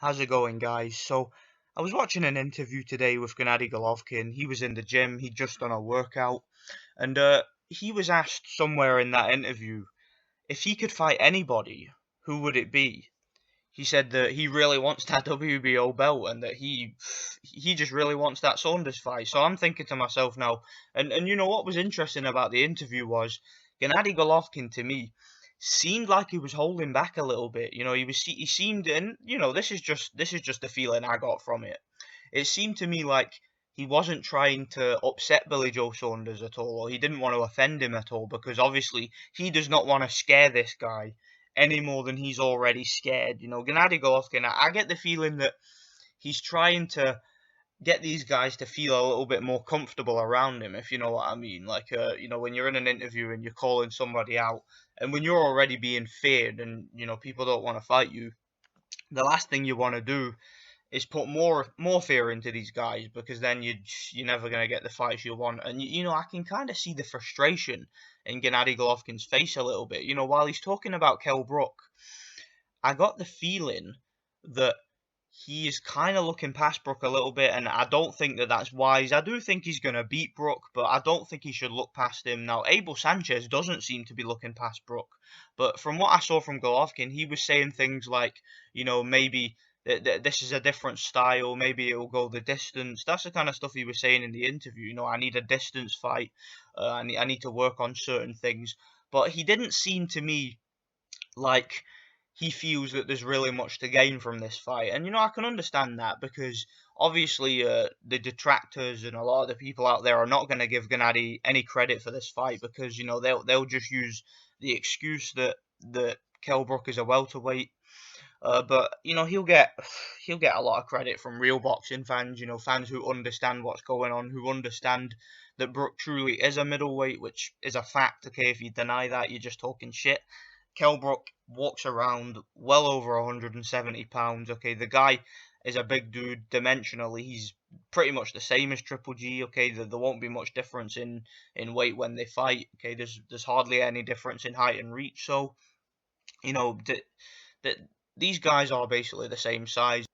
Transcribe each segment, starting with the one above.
How's it going, guys? So, I was watching an interview today with Gennady Golovkin. He was in the gym, he'd just done a workout, and he was asked somewhere in that interview if he could fight anybody, who would it be? He said that he really wants that WBO belt and that he just really wants that Saunders fight. So I'm thinking to myself now, and you know what was interesting about the interview was Gennady Golovkin to me seemed like he was holding back a little bit. He seemed, and this is just the feeling I got from it. It seemed to me like he wasn't trying to upset Billy Joe Saunders at all, or he didn't want to offend him at all, because obviously he does not want to scare this guy any more than he's already scared. Gennady Golovkin, I get the feeling that he's trying to get these guys to feel a little bit more comfortable around him, if you know what I mean. Like, when you're in an interview and you're calling somebody out, and when you're already being feared and, people don't want to fight you, the last thing you want to do is put more fear into these guys, because then you're never going to get the fights you want. And I can kind of see the frustration in Gennady Golovkin's face a little bit. While he's talking about Kell Brook, I got the feeling that he is kind of looking past Brook a little bit, and I don't think that that's wise. I do think he's going to beat Brook, but I don't think he should look past him. Now, Abel Sanchez doesn't seem to be looking past Brook, but from what I saw from Golovkin, he was saying things like, maybe this is a different style, maybe it will go the distance. That's the kind of stuff he was saying in the interview. I need a distance fight, I need to work on certain things, but he didn't seem to me like he feels that there's really much to gain from this fight. And I can understand that, because obviously the detractors and a lot of the people out there are not going to give Gennady any credit for this fight, because they'll just use the excuse that Kell Brook is a welterweight. But he'll get a lot of credit from real boxing fans, fans who understand what's going on, who understand that Brook truly is a middleweight, which is a fact. Okay, if you deny that, you're just talking shit. Kell Brook walks around well over 170 pounds. Okay, the guy is a big dude dimensionally. He's pretty much the same as Triple G. Okay, there won't be much difference in weight when they fight. Okay, there's hardly any difference in height and reach. So you know that these guys are basically the same size,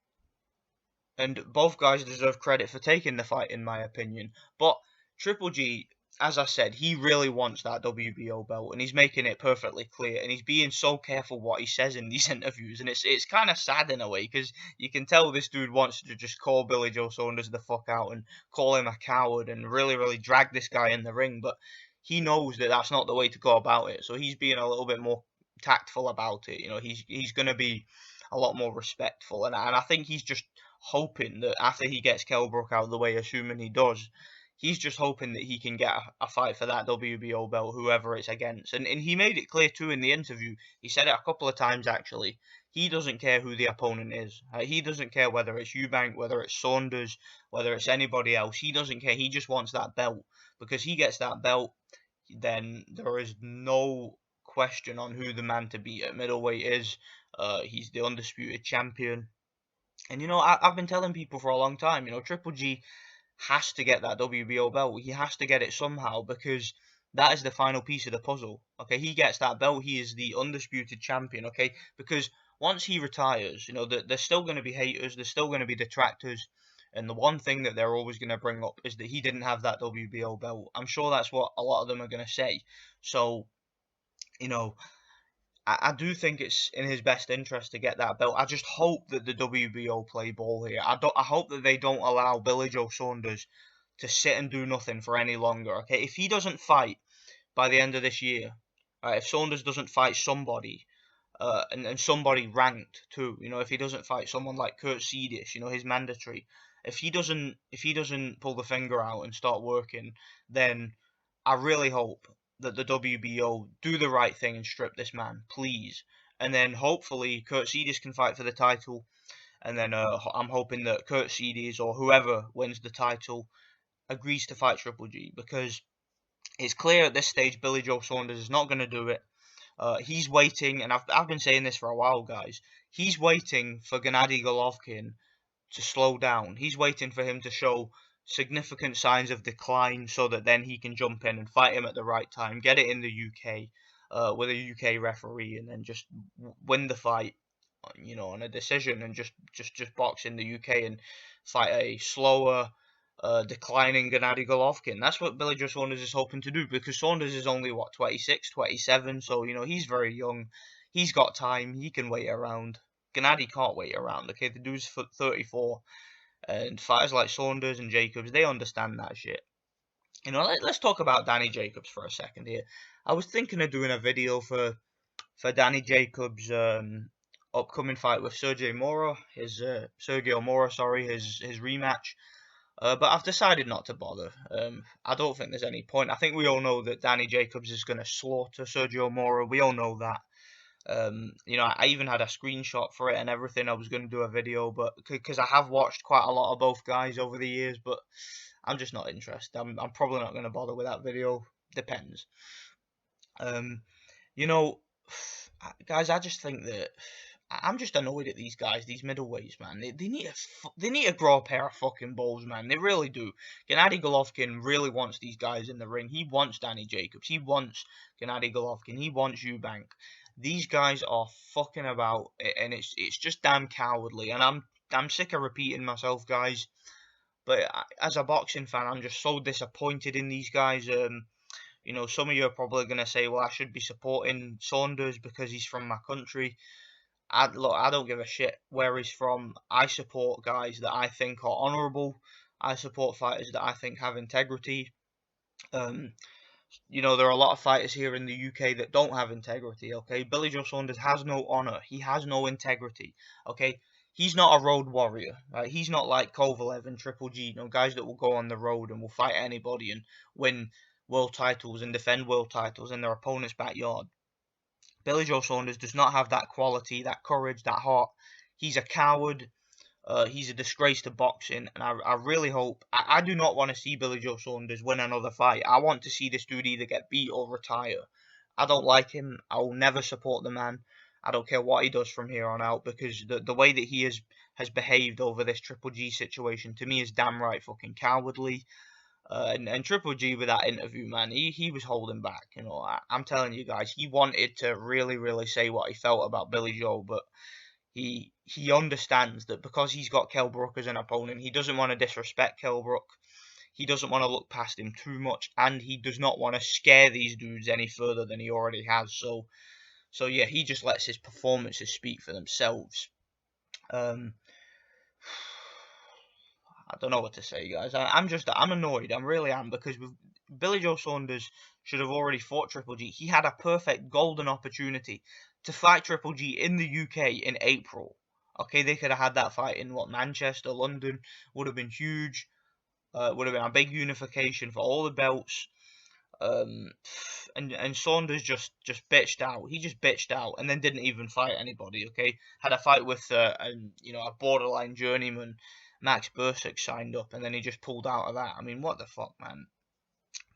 and both guys deserve credit for taking the fight, in my opinion. But Triple G, as I said, he really wants that WBO belt, and he's making it perfectly clear. And he's being so careful what he says in these interviews, and it's kind of sad in a way, because you can tell this dude wants to just call Billy Joe Saunders the fuck out and call him a coward and really, really drag this guy in the ring. But he knows that that's not the way to go about it, so he's being a little bit more tactful about it. He's going to be a lot more respectful, and I think he's just hoping that after he gets Kell Brook out of the way, assuming he does, he's just hoping that he can get a fight for that WBO belt, whoever it's against. And he made it clear too in the interview. He said it a couple of times actually. He doesn't care who the opponent is. He doesn't care whether it's Eubank, whether it's Saunders, whether it's anybody else. He doesn't care. He just wants that belt, because he gets that belt, then there is no question on who the man to beat at middleweight is. He's the undisputed champion. And I've been telling people for a long time, Triple G has to get that WBO belt. He has to get it somehow, because that is the final piece of the puzzle. Okay, he gets that belt, he is the undisputed champion. Okay, because once he retires, there's still going to be haters, there's still going to be detractors, and the one thing that they're always going to bring up is that he didn't have that WBO belt. I'm sure that's what a lot of them are going to say. So, you know, I do think it's in his best interest to get that belt. I just hope that the WBO play ball here. I hope that they don't allow Billy Joe Saunders to sit and do nothing for any longer. Okay, if he doesn't fight by the end of this year, if Saunders doesn't fight somebody, and somebody ranked too, if he doesn't fight someone like Kurt Seedish, his mandatory, if he doesn't pull the finger out and start working, then I really hope that the WBO do the right thing and strip this man, please. And then hopefully Kurt Seedish can fight for the title. And then I'm hoping that Kurt Seedish or whoever wins the title agrees to fight Triple G, because it's clear at this stage Billy Joe Saunders is not going to do it. He's waiting, and I've been saying this for a while, guys. He's waiting for Gennady Golovkin to slow down. He's waiting for him to show significant signs of decline, so that then he can jump in and fight him at the right time, get it in the UK with a UK referee, and then just win the fight on a decision and just box in the UK and fight a slower, declining Gennady Golovkin. That's what Billy Joe Saunders is hoping to do, because Saunders is only, what, 26, 27, so, he's very young. He's got time. He can wait around. Gennady can't wait around, okay? The dude's 34, and fighters like Saunders and Jacobs, they understand that shit. Let's talk about Danny Jacobs for a second here. I was thinking of doing a video for Danny Jacobs' upcoming fight with Sergio Mora, his rematch. But I've decided not to bother. I don't think there's any point. I think we all know that Danny Jacobs is going to slaughter Sergio Mora. We all know that. I even had a screenshot for it and everything. I was going to do a video, but because I have watched quite a lot of both guys over the years, but I'm just not interested. I'm probably not going to bother with that video. Depends. You know, guys, I just think that I'm just annoyed at these guys, these middleweights, man. They need to grow a pair of fucking balls, man. They really do. Gennady Golovkin really wants these guys in the ring. He wants Danny Jacobs. He wants Gennady Golovkin. He wants Eubank. These guys are fucking about, and it's just damn cowardly. And I'm sick of repeating myself, guys. But as a boxing fan, I'm just so disappointed in these guys. Some of you are probably going to say, well, I should be supporting Saunders because he's from my country. I don't give a shit where he's from. I support guys that I think are honourable. I support fighters that I think have integrity. There are a lot of fighters here in the UK that don't have integrity, okay? Billy Joe Saunders has no honour. He has no integrity, okay? He's not a road warrior, right? He's not like Kovalev and Triple G, guys that will go on the road and will fight anybody and win world titles and defend world titles in their opponent's backyard. Billy Joe Saunders does not have that quality, that courage, that heart. He's a coward. He's a disgrace to boxing, and I really hope. I do not want to see Billy Joe Saunders win another fight. I want to see this dude either get beat or retire. I don't like him. I will never support the man. I don't care what he does from here on out, because the way that he has behaved over this Triple G situation, to me, is damn right fucking cowardly. And Triple G, with that interview, man, he was holding back. I'm telling you guys, he wanted to really, really say what he felt about Billy Joe, but he understands that because he's got Kell Brook as an opponent, he doesn't want to disrespect Kell Brook. He doesn't want to look past him too much, and he does not want to scare these dudes any further than he already has. So yeah, he just lets his performances speak for themselves. I don't know what to say, guys. I'm annoyed. I really am, because Billy Joe Saunders should have already fought Triple G. He had a perfect golden opportunity to fight Triple G in the UK in April. Okay, they could have had that fight in Manchester, London. Would have been huge. Would have been a big unification for all the belts. And Saunders just bitched out. He just bitched out and then didn't even fight anybody. Okay, had a fight with a borderline journeyman. Max Bursick signed up, and then he just pulled out of that. I mean, what the fuck, man?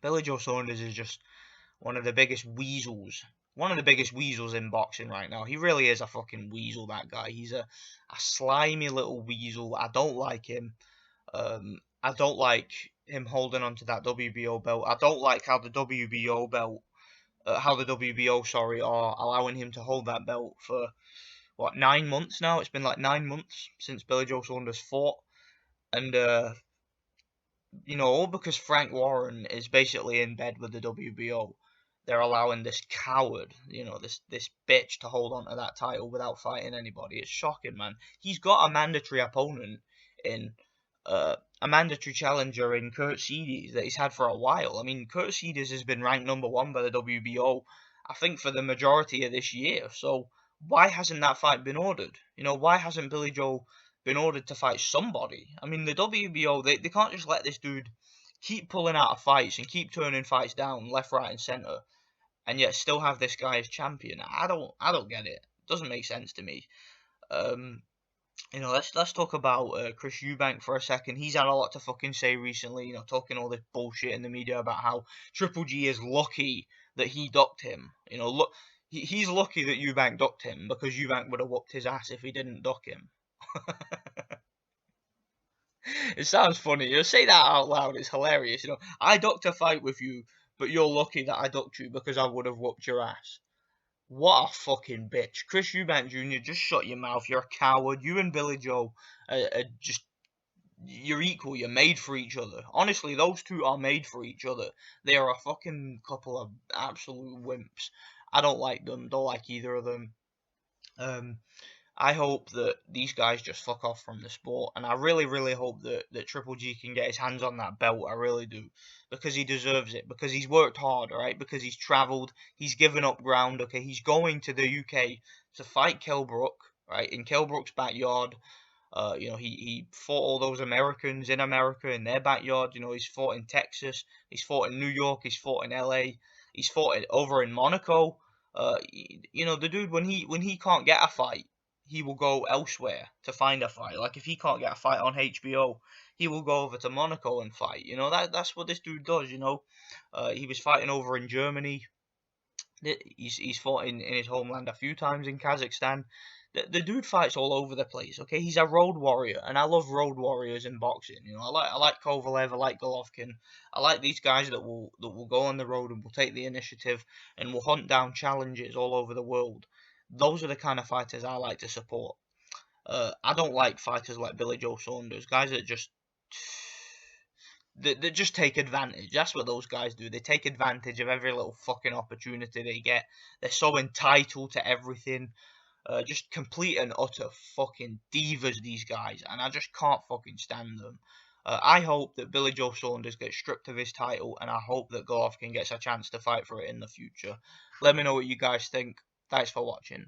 Billy Joe Saunders is just one of the biggest weasels. One of the biggest weasels in boxing right now. He really is a fucking weasel, that guy. He's a slimy little weasel. I don't like him. I don't like him holding onto that WBO belt. I don't like how the WBO are allowing him to hold that belt for, 9 months now? It's been like 9 months since Billy Joe Saunders fought. And, all because Frank Warren is basically in bed with the WBO, they're allowing this coward, this bitch to hold on to that title without fighting anybody. It's shocking, man. He's got a mandatory opponent in, a mandatory challenger in Kurt Seedis that he's had for a while. I mean, Kurt Seedis has been ranked #1 by the WBO, I think, for the majority of this year. So why hasn't that fight been ordered? Why hasn't Billy Joe been ordered to fight somebody? I mean, the WBO, they can't just let this dude keep pulling out of fights and keep turning fights down left, right, and centre, and yet still have this guy as champion. I don't get it. It doesn't make sense to me. Let's talk about Chris Eubank for a second. He's had a lot to fucking say recently. Talking all this bullshit in the media about how Triple G is lucky that he ducked him. Look, he's lucky that Eubank ducked him, because Eubank would have whooped his ass if he didn't duck him. It sounds funny. Say that out loud. It's hilarious. I ducked a fight with you, but you're lucky that I ducked you because I would have whooped your ass. What a fucking bitch. Chris Eubank Jr., just shut your mouth. You're a coward. You and Billy Joe are just, you're equal. You're made for each other. Honestly, those two are made for each other. They are a fucking couple of absolute wimps. I don't like them. Don't like either of them. Um, I hope that these guys just fuck off from the sport, and I really, really hope that Triple G can get his hands on that belt. I really do, because he deserves it. Because he's worked hard, right? Because he's travelled, he's given up ground. Okay, he's going to the UK to fight Kell Brook, right, in Kell Brook's backyard. He fought all those Americans in America in their backyard. He's fought in Texas, he's fought in New York, he's fought in LA, he's fought over in Monaco. The dude, when he can't get a fight, he will go elsewhere to find a fight. Like if he can't get a fight on HBO, he will go over to Monaco and fight. That's what this dude does. He was fighting over in Germany. He's fought in his homeland a few times in Kazakhstan. The dude fights all over the place. Okay, he's a road warrior, and I love road warriors in boxing. I like Kovalev, I like Golovkin, I like these guys that will go on the road and will take the initiative and will hunt down challenges all over the world. Those are the kind of fighters I like to support. I don't like fighters like Billy Joe Saunders, guys that just take advantage. That's what those guys do. They take advantage of every little fucking opportunity they get. They're so entitled to everything. Just complete and utter fucking divas, these guys, and I just can't fucking stand them. I hope that Billy Joe Saunders gets stripped of his title, and I hope that Golovkin gets a chance to fight for it in the future. Let me know what you guys think. Thanks for watching.